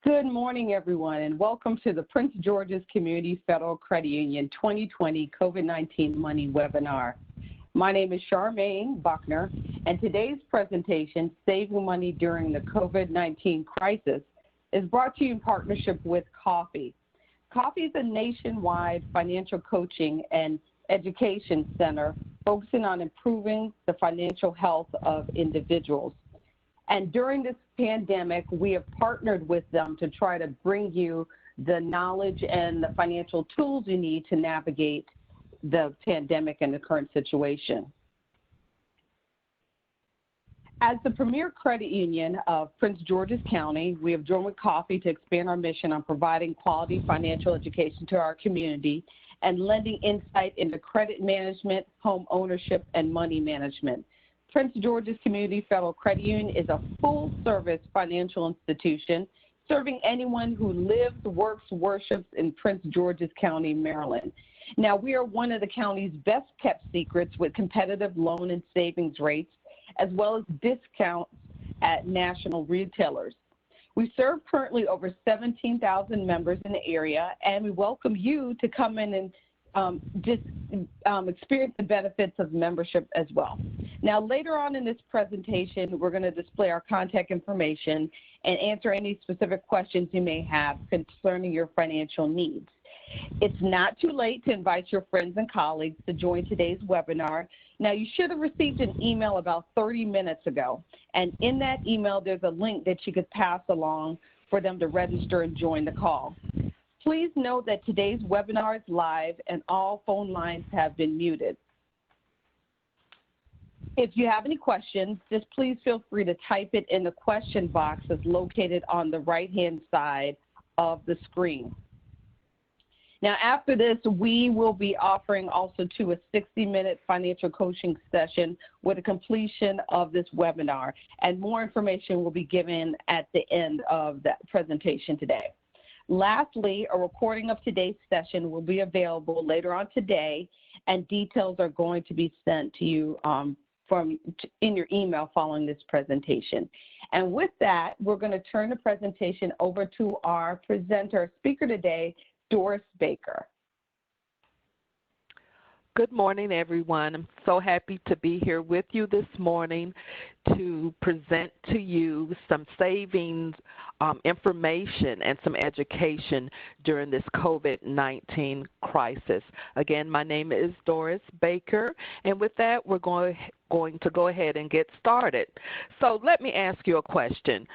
Good morning, everyone, and welcome to the Prince George's Community Federal Credit Union 2020 COVID-19 Money Webinar. My name is Charmaine Buckner, and today's presentation, Saving Money During the COVID-19 Crisis, is brought to you in partnership with Coffee. Coffee is a nationwide financial coaching and education center focusing on improving the financial health of individuals. And during this pandemic, we have partnered with them to try to bring you the knowledge and the financial tools you need to navigate the pandemic and the current situation. As the premier credit union of Prince George's County, we have joined with Coffee to expand our mission on providing quality financial education to our community and lending insight into credit management, home ownership, and money management. Prince George's Community Federal Credit Union is a full-service financial institution serving anyone who lives, works, worships in Prince George's County, Maryland. Now, we are one of the county's best-kept secrets with competitive loan and savings rates, as well as discounts at national retailers. We serve currently over 17,000 members in the area, and we welcome you to come in and experience the benefits of membership as well. Now, later on in this presentation, we're going to display our contact information and answer any specific questions you may have concerning your financial needs. It's not too late to invite your friends and colleagues to join today's webinar. Now, you should have received an email about 30 minutes ago, and in that email, there's a link that you could pass along for them to register and join the call. Please note that today's webinar is live and all phone lines have been muted. If you have any questions, just please feel free to type it in the question box that's located on the right-hand side of the screen. Now, after this, we will be offering also to a 60-minute financial coaching session with the completion of this webinar, and more information will be given at the end of that presentation today. Lastly, a recording of today's session will be available later on today, and details are going to be sent to you in your email following this presentation. And with that, we're going to turn the presentation over to our speaker today, Doris Baker. Good morning, everyone. I'm so happy to be here with you this morning to present to you some savings information and some education during this COVID-19 crisis. Again, my name is Doris Baker, and with that, we're going to go ahead and get started. So let me ask you a question,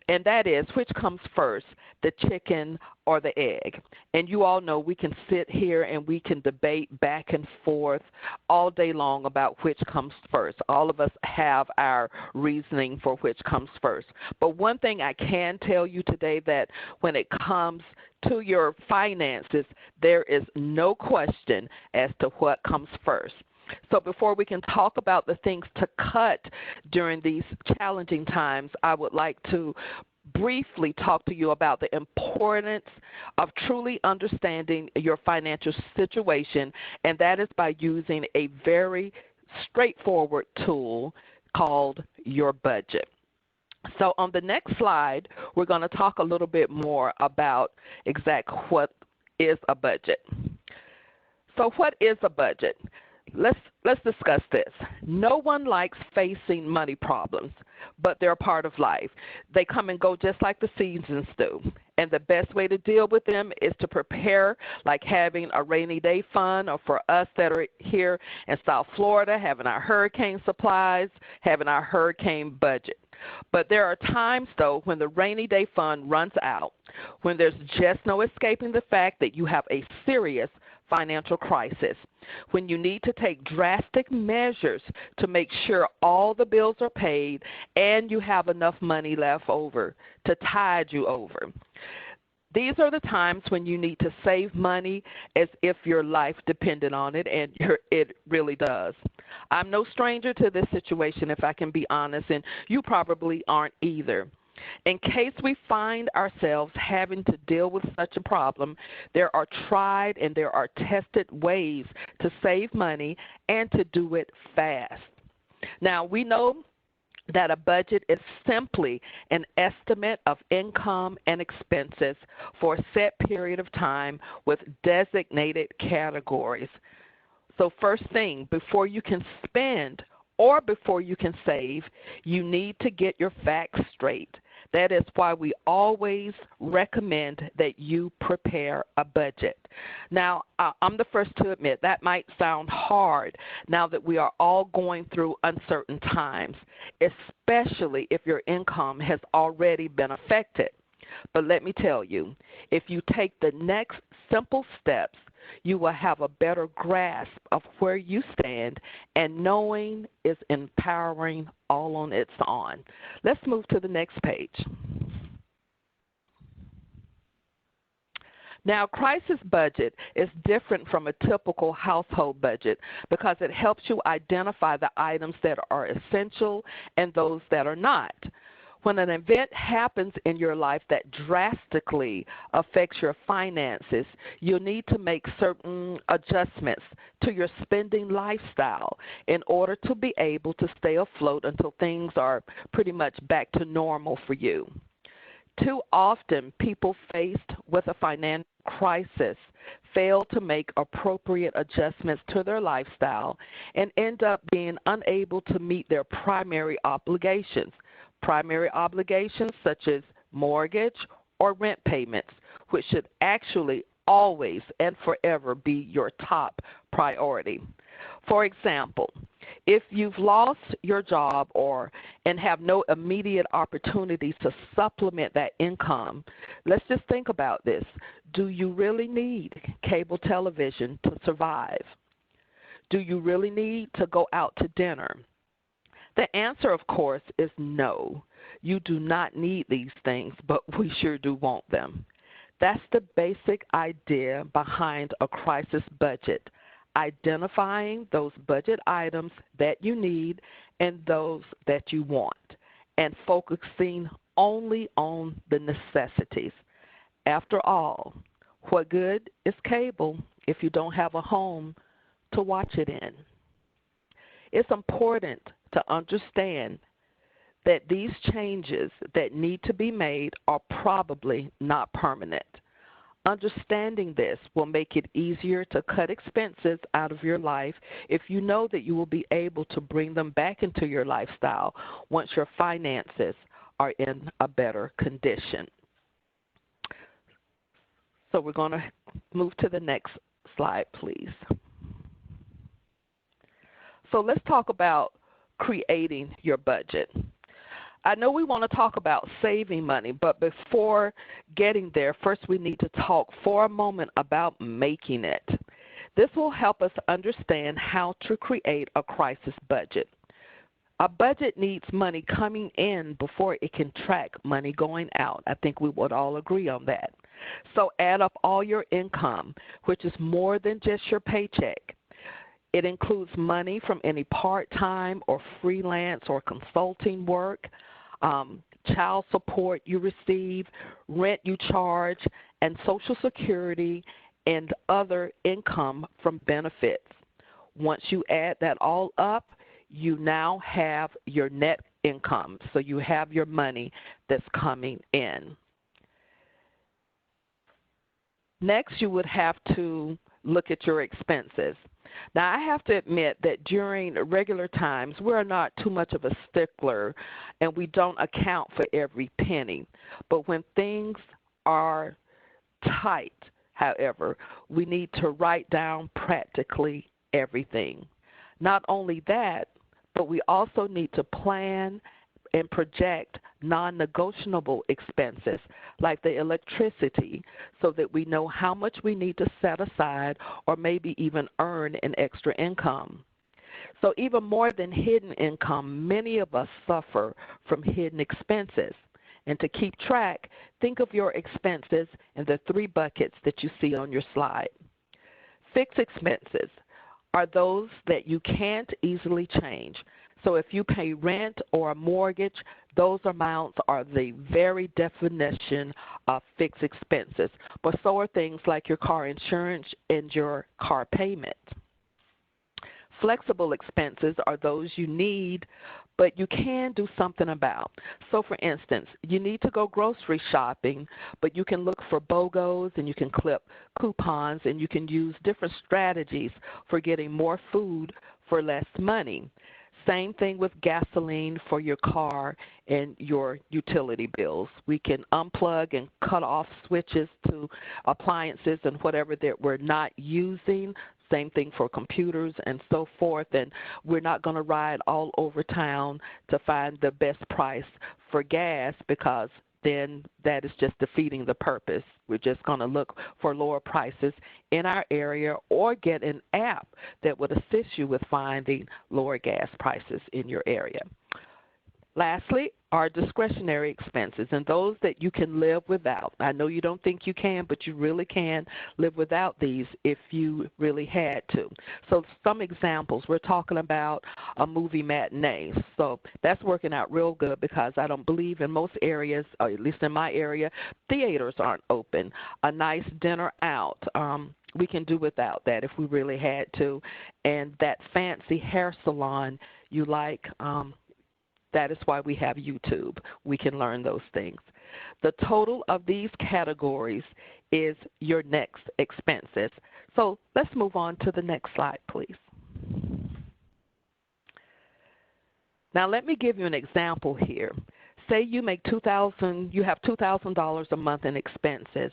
and that is, which comes first, the chicken or the egg? And you all know we can sit here and we can debate back and forth all day long about which comes first. All of us have our reasoning for which comes first. But one thing I can tell you today, that when it comes to your finances, there is no question as to what comes first. So before we can talk about the things to cut during these challenging times, I would like to briefly talk to you about the importance of truly understanding your financial situation, and that is by using a very straightforward tool called your budget. So on the next slide, we're going to talk a little bit more about exactly what is a budget. So what is a budget? Let's discuss this. No one likes facing money problems, but they're a part of life. They come and go just like the seasons do. And the best way to deal with them is to prepare, like having a rainy day fund, or for us that are here in South Florida, having our hurricane supplies, having our hurricane budget. But there are times, though, when the rainy day fund runs out, when there's just no escaping the fact that you have a serious financial crisis, when you need to take drastic measures to make sure all the bills are paid and you have enough money left over to tide you over. These are the times when you need to save money as if your life depended on it, and it really does. I'm no stranger to this situation, if I can be honest, and you probably aren't either. In case we find ourselves having to deal with such a problem, there are tried and there are tested ways to save money and to do it fast. Now, we know that a budget is simply an estimate of income and expenses for a set period of time with designated categories. So first thing, before you can spend or before you can save, you need to get your facts straight. That is why we always recommend that you prepare a budget. Now, I'm the first to admit that might sound hard now that we are all going through uncertain times, especially if your income has already been affected. But let me tell you, if you take the next simple steps, you will have a better grasp of where you stand, and knowing is empowering all on its own. Let's move to the next page. Now, crisis budget is different from a typical household budget because it helps you identify the items that are essential and those that are not. When an event happens in your life that drastically affects your finances, you'll need to make certain adjustments to your spending lifestyle in order to be able to stay afloat until things are pretty much back to normal for you. Too often, people faced with a financial crisis fail to make appropriate adjustments to their lifestyle and end up being unable to meet their primary obligations. Primary obligations such as mortgage or rent payments, which should actually always and forever be your top priority. For example, if you've lost your job and have no immediate opportunities to supplement that income, let's just think about this. Do you really need cable television to survive? Do you really need to go out to dinner? The answer, of course, is no. You do not need these things, but we sure do want them. That's the basic idea behind a crisis budget, identifying those budget items that you need and those that you want, and focusing only on the necessities. After all, what good is cable if you don't have a home to watch it in? It's important to understand that these changes that need to be made are probably not permanent. Understanding this will make it easier to cut expenses out of your life if you know that you will be able to bring them back into your lifestyle once your finances are in a better condition. So we're going to move to the next slide, please. So let's talk about creating your budget. I know we want to talk about saving money, but before getting there, first we need to talk for a moment about making it. This will help us understand how to create a crisis budget. A budget needs money coming in before it can track money going out. I think we would all agree on that. So add up all your income, which is more than just your paycheck. It includes money from any part-time or freelance or consulting work, child support you receive, rent you charge, and Social Security and other income from benefits. Once you add that all up, you now have your net income. So you have your money that's coming in. Next, you would have to look at your expenses. Now, I have to admit that during regular times, we're not too much of a stickler, and we don't account for every penny. But when things are tight, however, we need to write down practically everything. Not only that, but we also need to plan and project non-negotiable expenses like the electricity so that we know how much we need to set aside or maybe even earn an extra income. So even more than hidden income, many of us suffer from hidden expenses. And to keep track, think of your expenses in the three buckets that you see on your slide. Fixed expenses are those that you can't easily change. So if you pay rent or a mortgage, those amounts are the very definition of fixed expenses. But so are things like your car insurance and your car payment. Flexible expenses are those you need but you can do something about. So for instance, you need to go grocery shopping, but you can look for BOGOs and you can clip coupons and you can use different strategies for getting more food for less money. Same thing with gasoline for your car and your utility bills. We can unplug and cut off switches to appliances and whatever that we're not using. Same thing for computers and so forth. And we're not going to ride all over town to find the best price for gas, because then that is just defeating the purpose. We're just going to look for lower prices in our area or get an app that would assist you with finding lower gas prices in your area. Lastly, are discretionary expenses, and those that you can live without. I know you don't think you can, but you really can live without these if you really had to. So some examples, we're talking about a movie matinee. So that's working out real good, because I don't believe in most areas, or at least in my area, theaters aren't open. A nice dinner out. We can do without that if we really had to. And that fancy hair salon you like, that is why we have YouTube. We can learn those things. The total of these categories is your next expenses. So let's move on to the next slide, please. Now let me give you an example here. Say you make you have $2,000 a month in expenses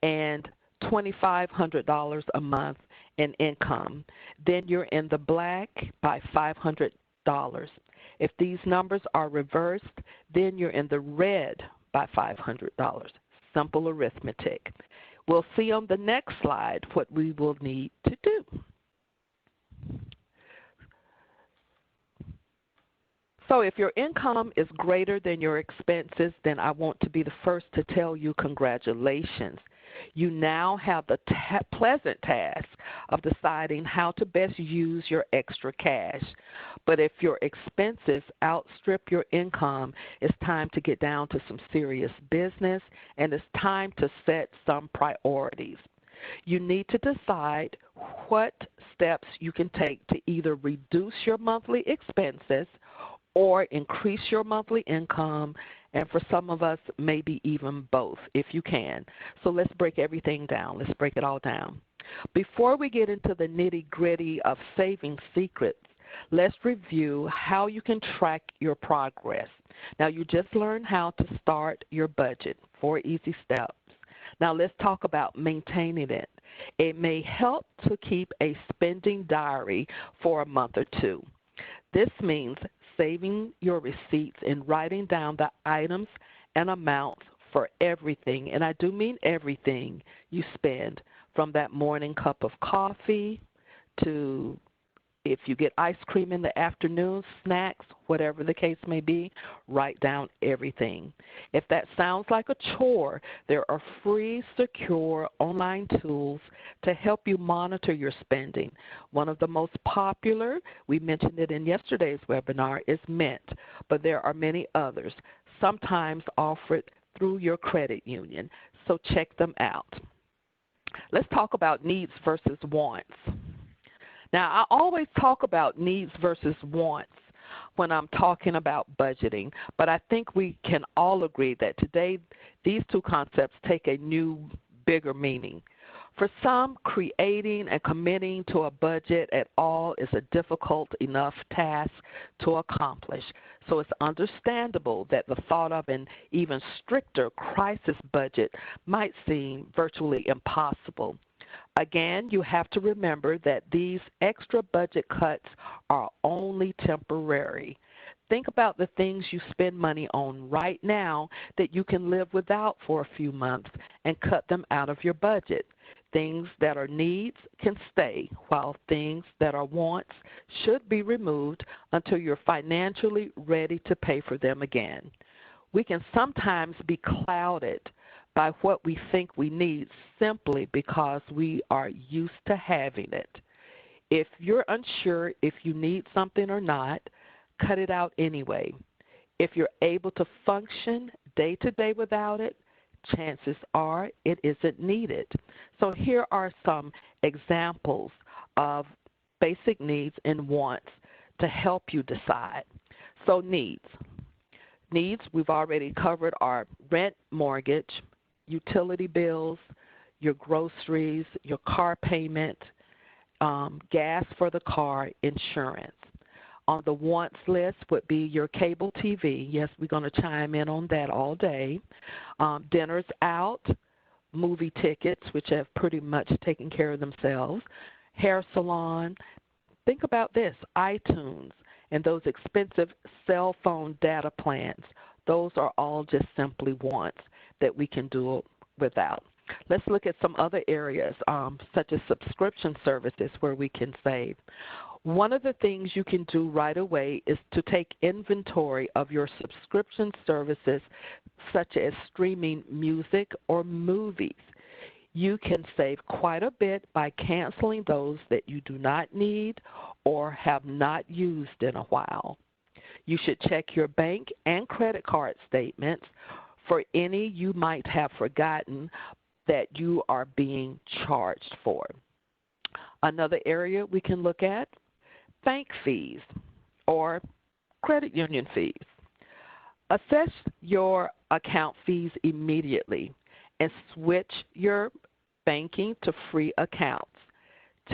and $2,500 a month in income. Then you're in the black by $500. If these numbers are reversed, then you're in the red by $500. Simple arithmetic. We'll see on the next slide what we will need to do. So if your income is greater than your expenses, then I want to be the first to tell you congratulations. You now have the pleasant task of deciding how to best use your extra cash. But if your expenses outstrip your income, it's time to get down to some serious business, and it's time to set some priorities. You need to decide what steps you can take to either reduce your monthly expenses or increase your monthly income, and for some of us, maybe even both, if you can. So let's break everything down. Let's break it all down. Before we get into the nitty-gritty of saving secrets, let's review how you can track your progress. Now, you just learned how to start your budget, 4 easy steps. Now, let's talk about maintaining it. It may help to keep a spending diary for a month or two. This means saving your receipts and writing down the items and amounts for everything, and I do mean everything you spend, from that morning cup of coffee to if you get ice cream in the afternoon, snacks, whatever the case may be, write down everything. If that sounds like a chore, there are free, secure online tools to help you monitor your spending. One of the most popular, we mentioned it in yesterday's webinar, is Mint, but there are many others, sometimes offered through your credit union, so check them out. Let's talk about needs versus wants. Now, I always talk about needs versus wants when I'm talking about budgeting, but I think we can all agree that today these two concepts take a new, bigger meaning. For some, creating and committing to a budget at all is a difficult enough task to accomplish. So it's understandable that the thought of an even stricter crisis budget might seem virtually impossible. Again, you have to remember that these extra budget cuts are only temporary. Think about the things you spend money on right now that you can live without for a few months and cut them out of your budget. Things that are needs can stay, while things that are wants should be removed until you're financially ready to pay for them again. We can sometimes be clouded by what we think we need simply because we are used to having it. If you're unsure if you need something or not, cut it out anyway. If you're able to function day to day without it, chances are it isn't needed. So here are some examples of basic needs and wants to help you decide. So needs. Needs, we've already covered our rent, mortgage, utility bills, your groceries, your car payment, gas for the car, insurance. On the wants list would be your cable TV. Yes, we're going to chime in on that all day. Dinners out, movie tickets, which have pretty much taken care of themselves. Hair salon. Think about this, iTunes and those expensive cell phone data plans. Those are all just simply wants that we can do without. Let's look at some other areas, such as subscription services where we can save. One of the things you can do right away is to take inventory of your subscription services, such as streaming music or movies. You can save quite a bit by canceling those that you do not need or have not used in a while. You should check your bank and credit card statements for any you might have forgotten that you are being charged for. Another area we can look at, bank fees or credit union fees. Assess your account fees immediately and switch your banking to free accounts.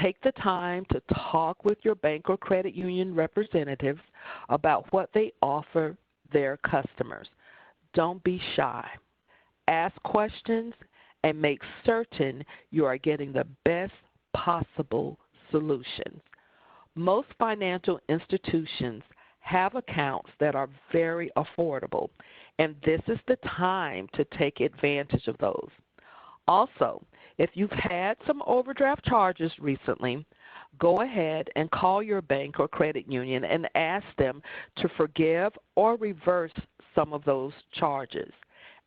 Take the time to talk with your bank or credit union representatives about what they offer their customers. Don't be shy. Ask questions and make certain you are getting the best possible solutions. Most financial institutions have accounts that are very affordable, and this is the time to take advantage of those. Also, if you've had some overdraft charges recently, go ahead and call your bank or credit union and ask them to forgive or reverse some of those charges.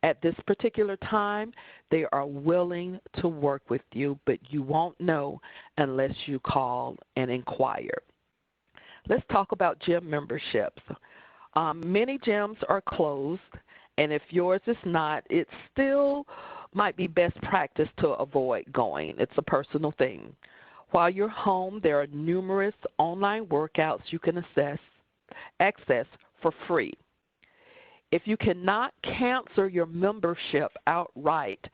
At this particular time, they are willing to work with you, but you won't know unless you call and inquire. Let's talk about gym memberships. Many gyms are closed, and if yours is not, it still might be best practice to avoid going. It's a personal thing. While you're home, there are numerous online workouts you can access for free. If you cannot cancel your membership outright,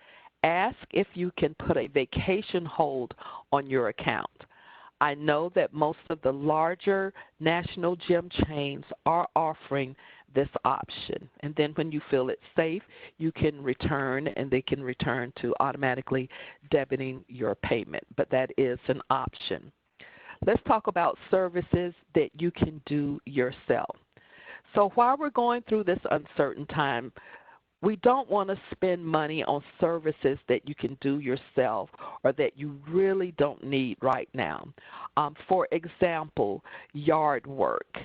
ask if you can put a vacation hold on your account. I know that most of the larger national gym chains are offering this option. And then when you feel it's safe, you can return, and they can return to automatically debiting your payment. But that is an option. Let's talk about services that you can do yourself. So while we're going through this uncertain time, we don't want to spend money on services that you can do yourself or that you really don't need right now. For example, yard work.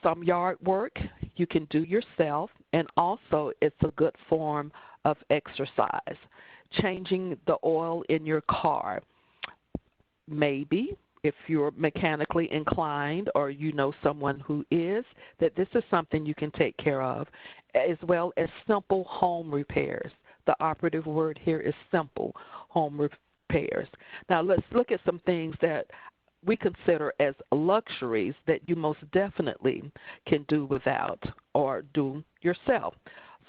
Some yard work you can do yourself, and also it's a good form of exercise. Changing the oil in your car. Maybe if you're mechanically inclined or you know someone who is, that this is something you can take care of, as well as simple home repairs. The operative word here is simple home repairs. Now let's look at some things that we consider as luxuries that you most definitely can do without or do yourself.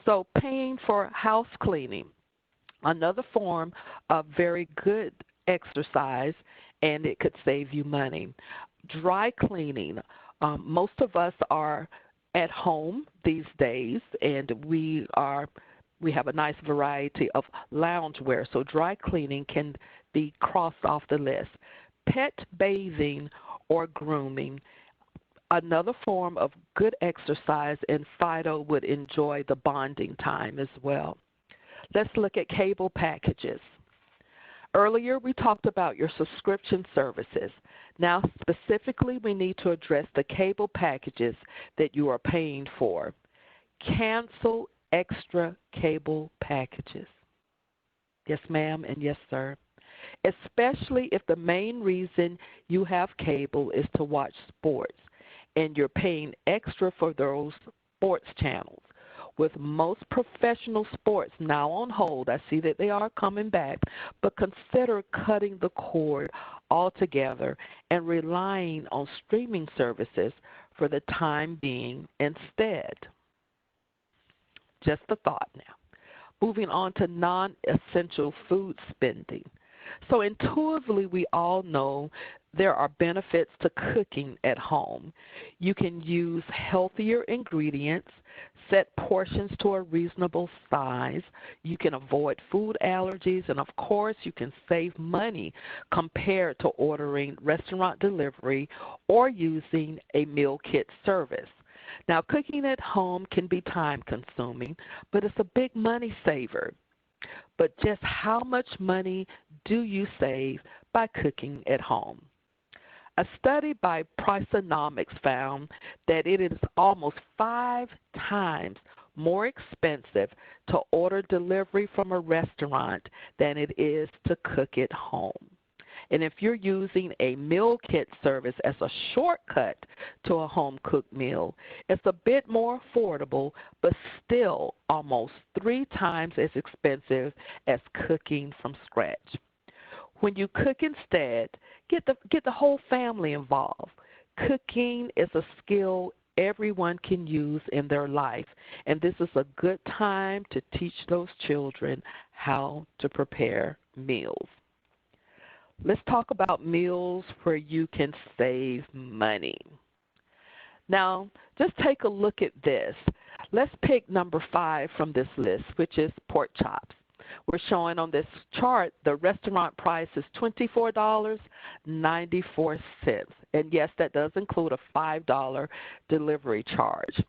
So paying for house cleaning, another form of very good exercise, and it could save you money. Dry cleaning, most of us are at home these days, and we have a nice variety of loungewear, so dry cleaning can be crossed off the list. Pet bathing or grooming, another form of good exercise, and Fido would enjoy the bonding time as well. Let's look at cable packages. Earlier, we talked about your subscription services. Now, specifically, we need to address the cable packages that you are paying for. Cancel extra cable packages. Yes, ma'am, and yes, sir. Especially if the main reason you have cable is to watch sports and you're paying extra for those sports channels. With most professional sports now on hold, I see that they are coming back, but consider cutting the cord altogether and relying on streaming services for the time being instead. Just a thought now. Moving on to non-essential food spending. So intuitively, we all know there are benefits to cooking at home. You can use healthier ingredients, set portions to a reasonable size. You can avoid food allergies, and of course, you can save money compared to ordering restaurant delivery or using a meal kit service. Now, cooking at home can be time consuming, but it's a big money saver. But just how much money do you save by cooking at home? A study by Priceonomics found that it is almost 5 times more expensive to order delivery from a restaurant than it is to cook at home. And if you're using a meal kit service as a shortcut to a home-cooked meal, it's a bit more affordable, but still almost 3 times as expensive as cooking from scratch. When you cook instead, get the whole family involved. Cooking is a skill everyone can use in their life, and this is a good time to teach those children how to prepare meals. Let's talk about meals where you can save money. Now, just take a look at this. Let's pick number 5 from this list, which is pork chops. We're showing on this chart the restaurant price is $24.94. And yes, that does include a $5 delivery charge.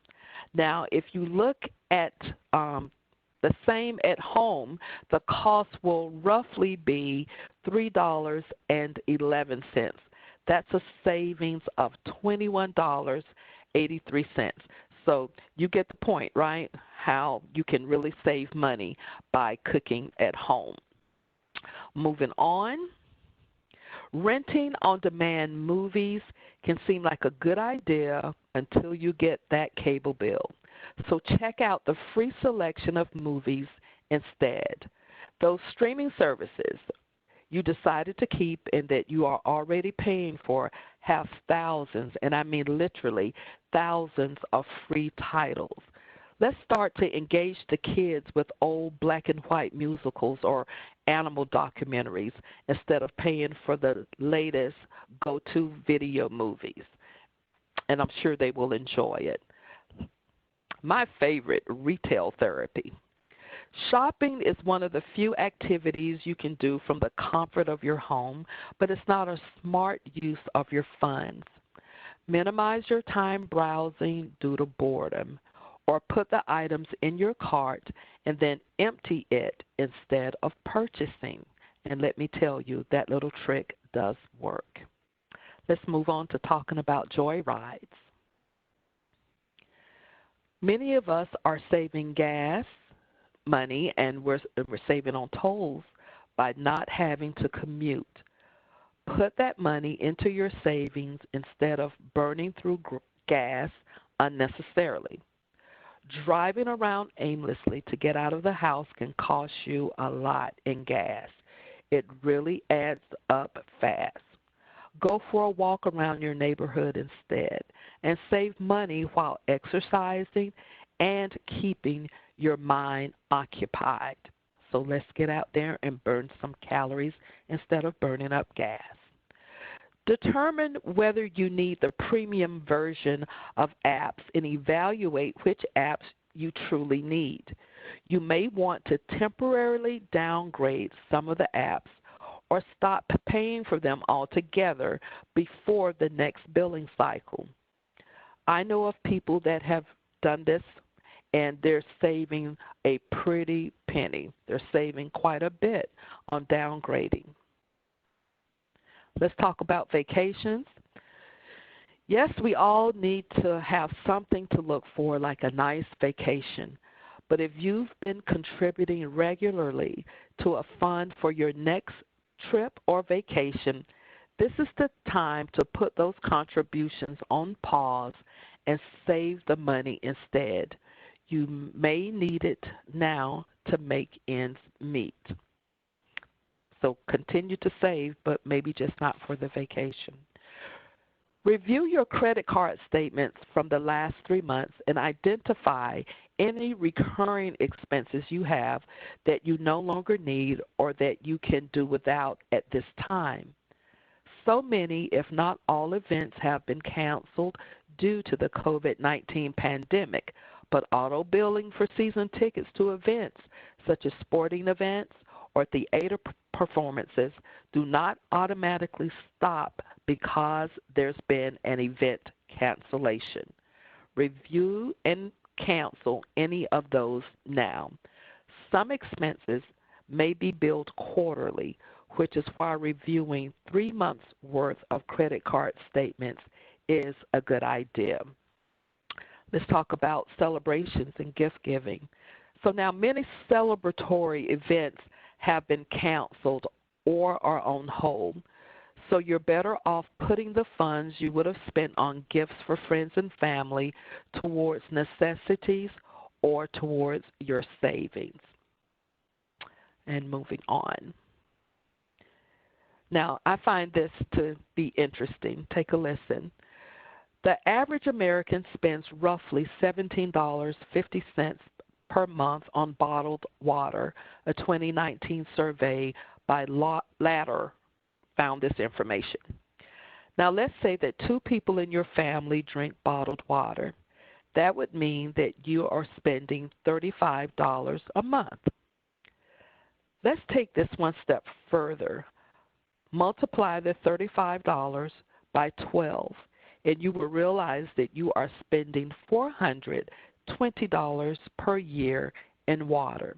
Now, if you look at the same at home, the cost will roughly be $3.11. That's a savings of $21.83. So you get the point, right? How you can really save money by cooking at home. Moving on, renting on-demand movies can seem like a good idea until you get that cable bill. So check out the free selection of movies instead. Those streaming services you decided to keep and that you are already paying for have thousands, and I mean literally thousands of free titles. Let's start to engage the kids with old black and white musicals or animal documentaries instead of paying for the latest go-to video movies. And I'm sure they will enjoy it. My favorite, retail therapy. Shopping is one of the few activities you can do from the comfort of your home, but it's not a smart use of your funds. Minimize your time browsing due to boredom, or put the items in your cart and then empty it instead of purchasing. And let me tell you, that little trick does work. Let's move on to talking about joy rides. Many of us are saving gas money, and we're saving on tolls by not having to commute. Put that money into your savings instead of burning through gas unnecessarily. Driving around aimlessly to get out of the house can cost you a lot in gas. It really adds up fast. Go for a walk around your neighborhood instead and save money while exercising and keeping your mind occupied. So let's get out there and burn some calories instead of burning up gas. Determine whether you need the premium version of apps and evaluate which apps you truly need. You may want to temporarily downgrade some of the apps or stop paying for them altogether before the next billing cycle. I know of people that have done this, and they're saving a pretty penny. They're saving quite a bit on downgrading. Let's talk about vacations. Yes, we all need to have something to look for, like a nice vacation. But if you've been contributing regularly to a fund for your next trip or vacation, this is the time to put those contributions on pause and save the money instead. You may need it now to make ends meet. So continue to save, but maybe just not for the vacation. Review your credit card statements from the last 3 months and identify any recurring expenses you have that you no longer need or that you can do without at this time. So many, if not all, events have been canceled due to the COVID-19 pandemic, but auto billing for season tickets to events such as sporting events or theater performances do not automatically stop because there's been an event cancellation. Review and cancel any of those now. Some expenses may be billed quarterly, which is why reviewing 3 months' worth of credit card statements is a good idea. Let's talk about celebrations and gift giving. So now many celebratory events have been canceled or are on hold. So you're better off putting the funds you would have spent on gifts for friends and family towards necessities or towards your savings. And moving on. Now, I find this to be interesting. Take a listen. The average American spends roughly $17.50 per month on bottled water. A 2019 survey by Ladder found this information. Now, let's say that 2 people in your family drink bottled water. That would mean that you are spending $35 a month. Let's take this one step further. Multiply the $35 by 12, and you will realize that you are spending $420 per year in water.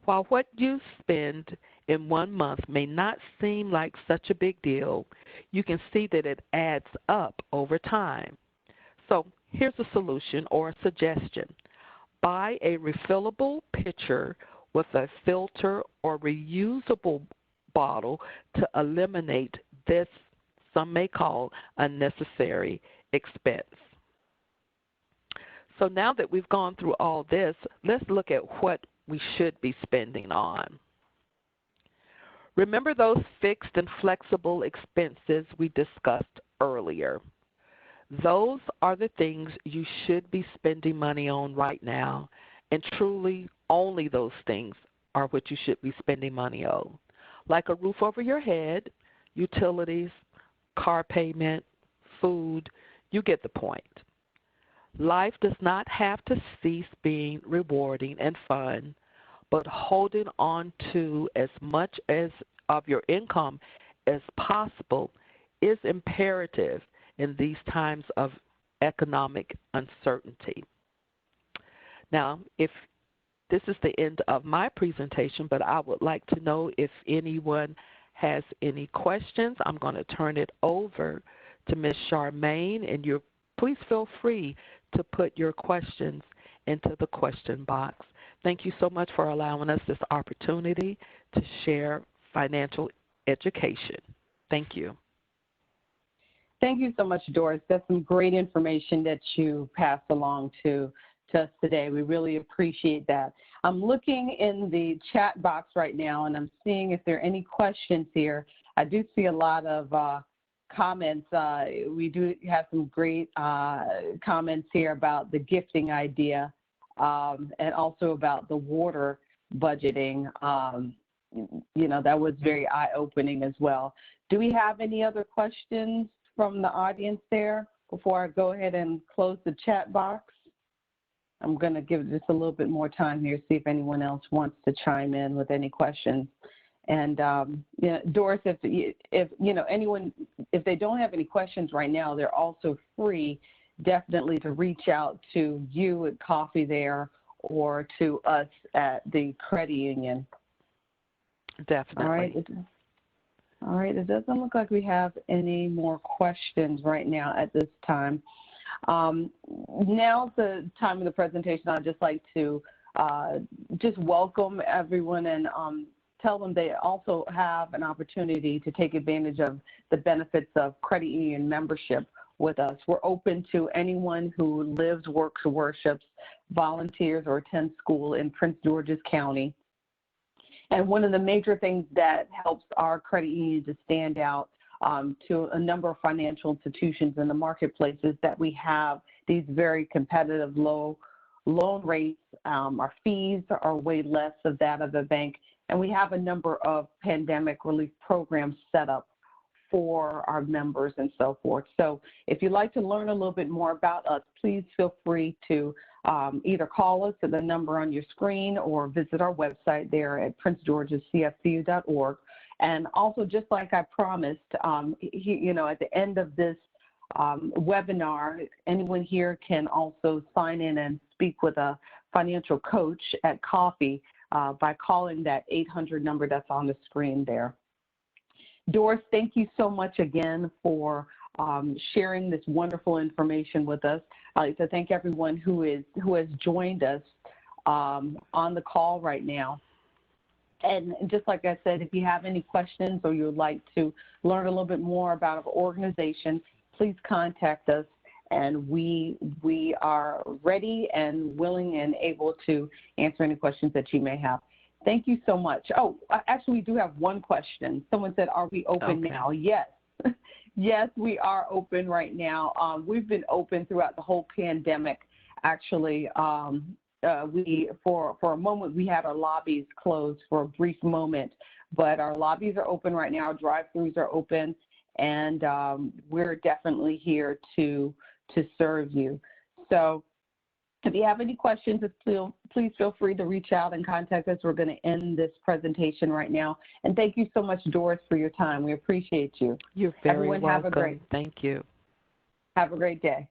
While what you spend in 1 month may not seem like such a big deal, you can see that it adds up over time. So here's a solution or a suggestion. Buy a refillable pitcher with a filter or reusable bottle to eliminate this, some may call, unnecessary expense. So now that we've gone through all this, let's look at what we should be spending on. Remember those fixed and flexible expenses we discussed earlier. Those are the things you should be spending money on right now, and truly only those things are what you should be spending money on. Like a roof over your head, utilities, car payment, food, you get the point. Life does not have to cease being rewarding and fun, but holding on to as much as of your income as possible is imperative in these times of economic uncertainty. Now, if this is the end of my presentation, but I would like to know if anyone has any questions. I'm going to turn it over to Ms. Charmaine, and please feel free to put your questions into the question box. Thank you so much for allowing us this opportunity to share financial education. Thank you. Thank you so much, Doris. That's some great information that you passed along to us today. We really appreciate that. I'm looking in the chat box right now, and I'm seeing if there are any questions here. I do see a lot of comments. We do have some great comments here about the gifting idea and also about the water budgeting. You know, that was very eye-opening as well. Do we have any other questions from the audience there before I go ahead and close the chat box? I'm going to give just a little bit more time here, see if anyone else wants to chime in with any questions. And you know, Doris, if you know anyone, if they don't have any questions right now, they're also free, definitely, to reach out to you at Coffee There or to us at the credit union. Definitely. All right. It doesn't look like we have any more questions right now at this time. Now's the time of the presentation. I'd just like to just welcome everyone and tell them they also have an opportunity to take advantage of the benefits of credit union membership with us. We're open to anyone who lives, works, or worships, volunteers, or attends school in Prince George's County. And one of the major things that helps our credit union to stand out to a number of financial institutions in the marketplaces that we have these very competitive low loan rates. Our fees are way less of that of the bank, and we have a number of pandemic relief programs set up for our members and so forth. So if you'd like to learn a little bit more about us, please feel free to either call us at the number on your screen or visit our website there at princegeorgescfcu.org. And also, just like I promised, you know, at the end of this webinar, anyone here can also sign in and speak with a financial coach at coffee by calling that 800 number that's on the screen there. Doris, thank you so much again for sharing this wonderful information with us. I'd like to thank everyone who has joined us on the call right now. And just like I said, if you have any questions or you would like to learn a little bit more about our organization, please contact us, and we are ready and willing and able to answer any questions that you may have. Thank you so much. Oh, actually, we do have one question. Someone said, are we open now? Yes. Yes, we are open right now. We've been open throughout the whole pandemic. Actually, for a moment, we had our lobbies closed for a brief moment, but our lobbies are open right now. Our drive-thrus are open, and we're definitely here to serve you. So if you have any questions, please feel free to reach out and contact us. We're going to end this presentation right now. And thank you so much, Doris, for your time. We appreciate you. You're very Everyone, welcome. have a great, thank you. Have a great day.